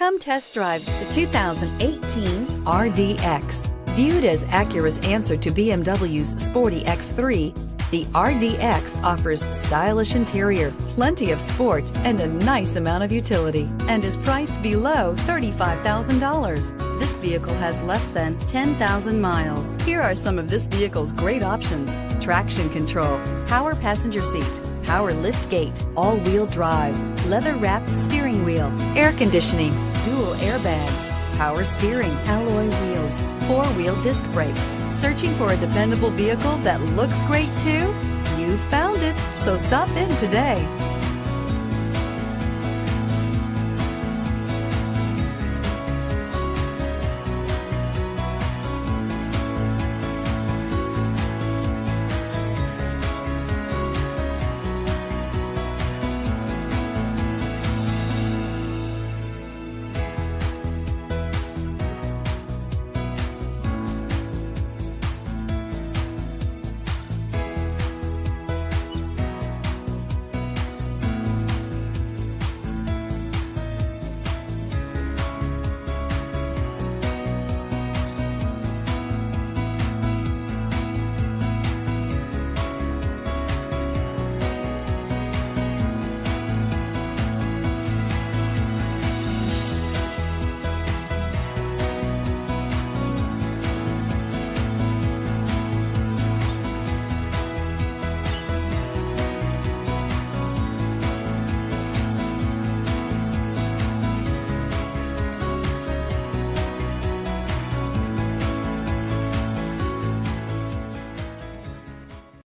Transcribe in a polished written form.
Come test drive the 2018 RDX. Viewed as Acura's answer to BMW's sporty X3, the RDX offers stylish interior, plenty of sport, and a nice amount of utility, and is priced below $35,000. This vehicle has less than 10,000 miles. Here are some of this vehicle's great options: traction control, power passenger seat, power lift gate, all-wheel drive, leather-wrapped steering wheel, air conditioning, dual airbags, power steering, alloy wheels, four-wheel disc brakes. Searching for a dependable vehicle that looks great too? You found it, so stop in today.